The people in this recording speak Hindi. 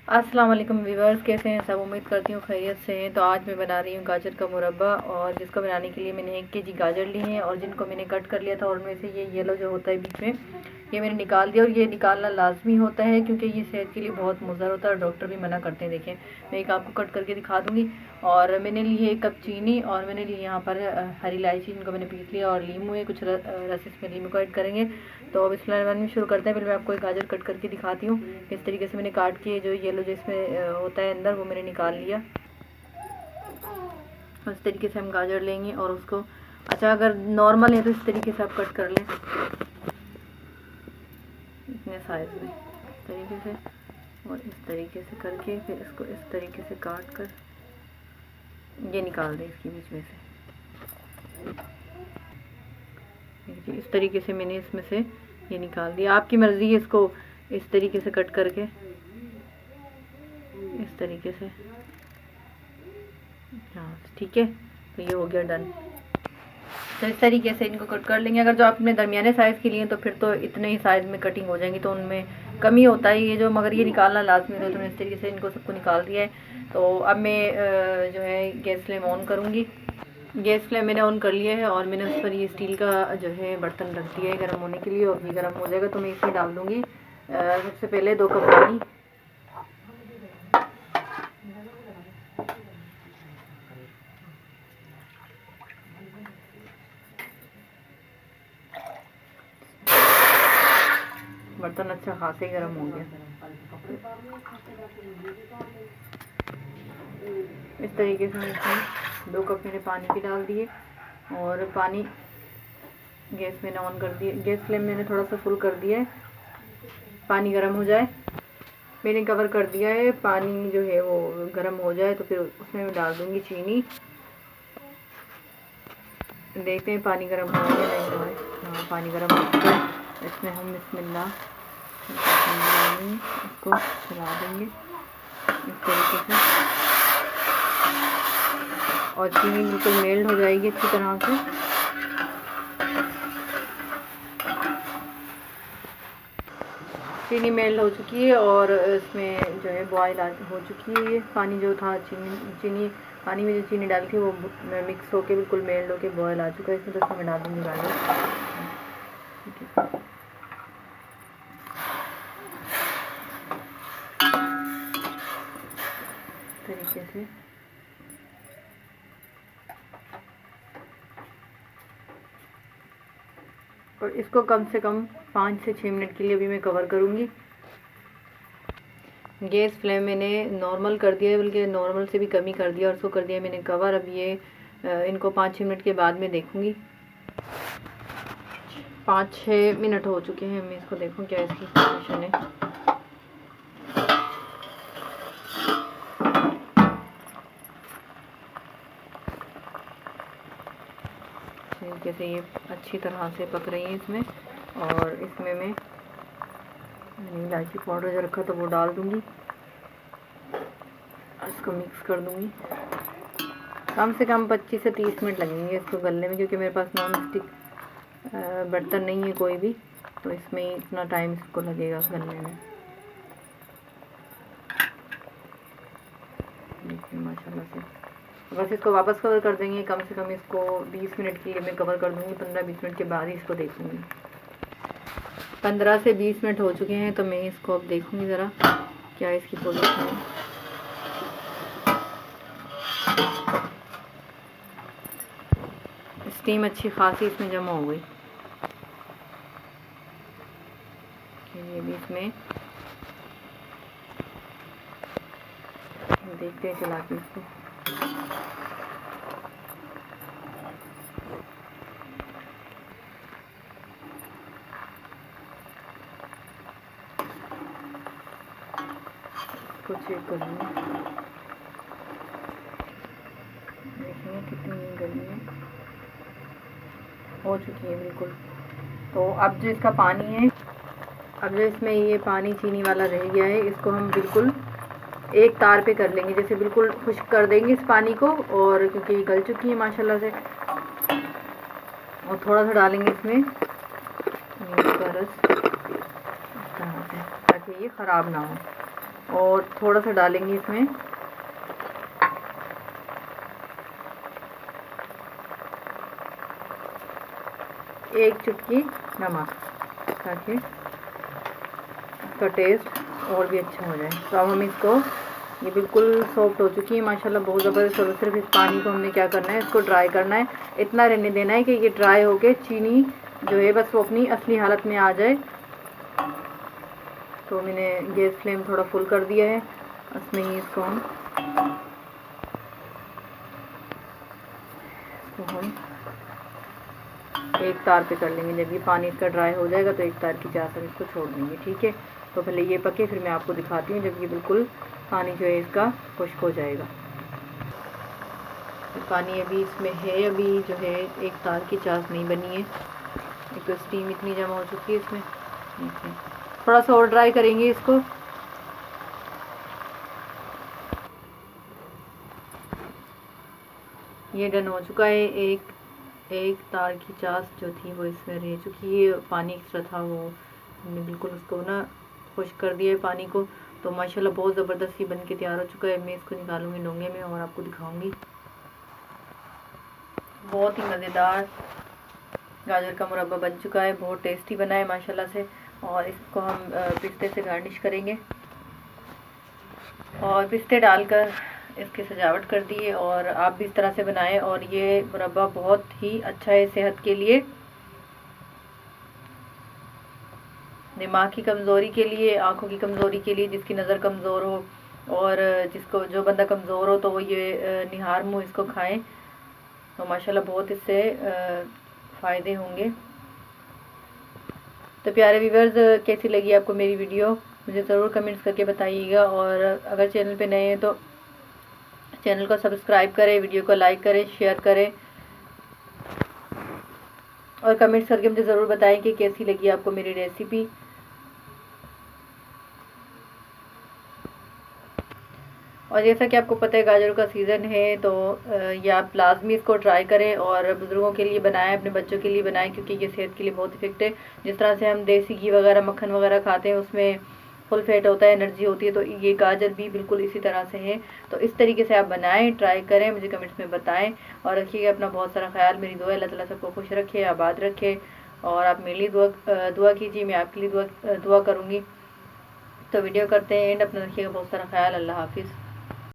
अस्सलाम वालेकुम व्यूवर्स, कैसे हैं सब। उम्मीद करती हूँ खैरियत से हैं। तो आज मैं बना रही हूँ गाजर का मुरब्बा, और जिसको बनाने के लिए मैंने 1 केजी गाजर ली है और जिनको मैंने कट कर लिया था, और उनमें से ये येलो जो होता है बीच में, ये मैंने निकाल दिया। और ये निकालना लाजमी होता है क्योंकि ये सेहत के लिए बहुत मुज़र होता है और डॉक्टर भी मना करते हैं। देखें, मैं एक आपको कट करके दिखा दूँगी। और मैंने ली है 1 कप चीनी, और मैंने ली यहाँ पर हरी इलायची, जिनको मैंने पीस लिया, और लीमू है, कुछ रस इसमें लीमू को ऐड करेंगे। तो अब बिस्मिल्लाह में शुरू करते हैं। पहले मैं आपको एक गाजर कट करके दिखाती हूँ। इस तरीके से मैंने काट के जो येलो जो इसमें होता है अंदर, वो मैंने निकाल लिया। इस तरीके से हम गाजर लेंगे और उसको, अच्छा अगर नॉर्मल है तो इस तरीके से आप कट कर लें, इतने साइज में, इस तरीके से। और इस तरीके से करके फिर इसको इस तरीके से काट कर ये निकाल दें इसके बीच में से। इस तरीके से मैंने इसमें से ये निकाल दिया। आपकी मर्ज़ी है इसको इस तरीके से कट करके, इस तरीके से। हाँ ठीक है, तो ये हो गया डन। तो इस तरीके से इनको कट कर लेंगे। अगर जो आपने दरमियाने साइज़ के लिए तो फिर तो इतने ही साइज़ में कटिंग हो जाएंगी, तो उनमें कमी होता है ये जो, मगर ये निकालना लाजमी होता है। तो मैंने इस तरीके से इनको सबको निकाल दिया है। तो अब मैं जो है गैस फ्लेम ऑन करूँगी। गैस फ्लेम मैंने ऑन कर लिया है, और मैंने उस पर ये स्टील का जो है बर्तन रख दिया है गर्म होने के लिए। और ये गर्म हो जाएगा तो मैं इसमें डाल दूँगी सबसे पहले 2 कप पानी। बर्तन अच्छा खासा ही गर्म हो गया। इस तरीके से इसमें 2 कप मैंने पानी के डाल दिए, और पानी गैस मैंने ऑन कर दिया, गैस फ्लेम मैंने थोड़ा सा फुल कर दिया है। पानी गर्म हो जाए, मैंने कवर कर दिया है। पानी जो है वो गर्म हो जाए तो फिर उसमें मैं डाल दूँगी चीनी। देखते हैं पानी गर्म हो गया नहीं हुआ है। हाँ, पानी गर्म हो चुका है। इसमें हम बिस्मिल्लाह इसको चला देंगे इस तरीके से, और चीनी बिल्कुल मेल्ट हो जाएगी अच्छी तरह से। चीनी मेल्ट हो चुकी है, और इसमें जो है बॉयल हो चुकी है। ये पानी जो था, चीनी पानी में जो चीनी डाली थी वो मिक्स होके बिल्कुल मेल्ट होके बॉयल आ चुका है। इसमें तो मैं डाल दूँगी गाजर, तरीके से। और इसको कम से कम 5 से 6 मिनट के लिए अभी मैं कवर करूँगी। गैस फ्लेम मैंने नॉर्मल कर दिया है, बल्कि नॉर्मल से भी कम ही कर दिया, और उसको कर दिया मैंने कवर। अब ये इनको 5-6 मिनट के बाद में देखूँगी। 5-6 मिनट हो चुके हैं। मैं इसको देखूँ क्या इसकी पोजीशन है। तरीके से ये अच्छी तरह से पक रही है इसमें। और इसमें मैं इलायची पाउडर जो रखा था वो डाल दूँगी, इसको मिक्स कर दूँगी। कम से कम 25 से 30 मिनट लगेंगे इसको गलने में, क्योंकि मेरे पास नॉन स्टिक बर्तन नहीं है कोई भी, तो इसमें इतना टाइम इसको लगेगा गलने में। देखिए माशाल्लाह से। बस इसको वापस कवर कर देंगे। कम से कम इसको 20 मिनट के लिए मैं कवर कर दूँगी। 15-20 मिनट के बाद ही इसको देखूँगी। 15 से 20 मिनट हो चुके हैं, तो मैं इसको अब देखूँगी ज़रा क्या इसकी पोजीशन है। स्टीम अच्छी खासी इसमें जमा हो गई। ये भी इसमें देखते हैं चला के इसको। इसको चेक कर लूँ, देखिए कितनी गर्मी है, हो चुकी है बिल्कुल। तो अब जो इसका पानी है, अब जो इसमें ये पानी चीनी वाला रह गया है, इसको हम बिल्कुल एक तार पे कर लेंगे, जैसे बिल्कुल खुश्क कर देंगे इस पानी को। और क्योंकि ये गल चुकी है माशाल्लाह से, और थोड़ा सा डालेंगे इसमें नींबू का रस, ताकि ये ख़राब ना हो। और थोड़ा सा डालेंगे इसमें एक चुटकी नमक, ताकि इसका टेस्ट और भी अच्छा हो जाए। तो अब हम इसको, ये बिल्कुल सॉफ्ट हो चुकी है माशाल्लाह, बहुत ज़बरदस्त। और सिर्फ इस पानी को हमने क्या करना है, इसको ड्राई करना है। इतना रहने देना है कि ये ड्राई होके चीनी जो है बस वो अपनी असली हालत में आ जाए। तो मैंने गैस फ्लेम थोड़ा फुल कर दिया है। इसमें ही इसको हम एक तार पे कर लेंगे। जब ये पानी इसका ड्राई हो जाएगा तो एक तार की चास हम इसको छोड़ देंगे, ठीक है। तो पहले ये पके, फिर मैं आपको दिखाती हूँ जब ये बिल्कुल पानी जो है इसका खुश्क हो जाएगा। तो पानी अभी इसमें है, अभी जो है एक तार की चास नहीं बनी है। एक तो स्टीम इतनी जमा हो चुकी है इसमें, थोड़ा सा और ड्राई करेंगे इसको। ये डन हो चुका है। एक तार की चास जो थी वो इसमें रह चुकी है। पानी एक्स्ट्रा था वो हमने बिल्कुल उसको ना खुश्क कर दिया है पानी को। तो माशाल्लाह बहुत ज़बरदस्त ये बन के तैयार हो चुका है। मैं इसको निकालूंगी डोंगे में और आपको दिखाऊंगी। बहुत ही मज़ेदार गाजर का मुरब्बा बन चुका है, बहुत टेस्टी बना है माशाल्लाह से। और इसको हम पिस्ते से गार्निश करेंगे और पिस्ते डालकर इसकी सजावट कर दी है। और आप भी इस तरह से बनाएं। और ये मुरब्बा बहुत ही अच्छा है सेहत के लिए, दिमाग की कमज़ोरी के लिए, आँखों की कमज़ोरी के लिए, जिसकी नज़र कमज़ोर हो और जिसको जो बंदा कमज़ोर हो तो वो ये निहार मुँह इसको खाएं। तो माशाल्लाह बहुत इससे फ़ायदे होंगे। तो प्यारे व्यूअर्स, कैसी लगी आपको मेरी वीडियो, मुझे ज़रूर कमेंट्स करके बताइएगा। और अगर चैनल पे नए हैं तो चैनल को सब्सक्राइब करें, वीडियो को लाइक करें, शेयर करें और कमेंट्स करके मुझे ज़रूर बताएं कि कैसी लगी आपको मेरी रेसिपी। और जैसा कि आपको पता है गाजरों का सीज़न है, तो ये आप लाजमी इसको ट्राई करें और बुज़ुर्गों के लिए बनाएं, अपने बच्चों के लिए बनाएं, क्योंकि ये सेहत के लिए बहुत इफेक्ट है। जिस तरह से हम देसी घी वगैरह, मक्खन वगैरह खाते हैं उसमें फुल फैट होता है, एनर्जी होती है, तो ये गाजर भी बिल्कुल इसी तरह से है। तो इस तरीके से आप बनाएं, ट्राई करें, मुझे कमेंट्स में बताएं। और रखिएगा अपना बहुत सारा ख्याल। मेरी दुआ अल्लाह ताला सबको खुश रखे, आबाद रखे। और आप मेरे लिए दुआ कीजिए, मैं आपके लिए दुआ करूँगी। तो वीडियो करते हैं एंड, अपना रखिएगा बहुत सारा ख्याल। अल्लाह हाफिज़।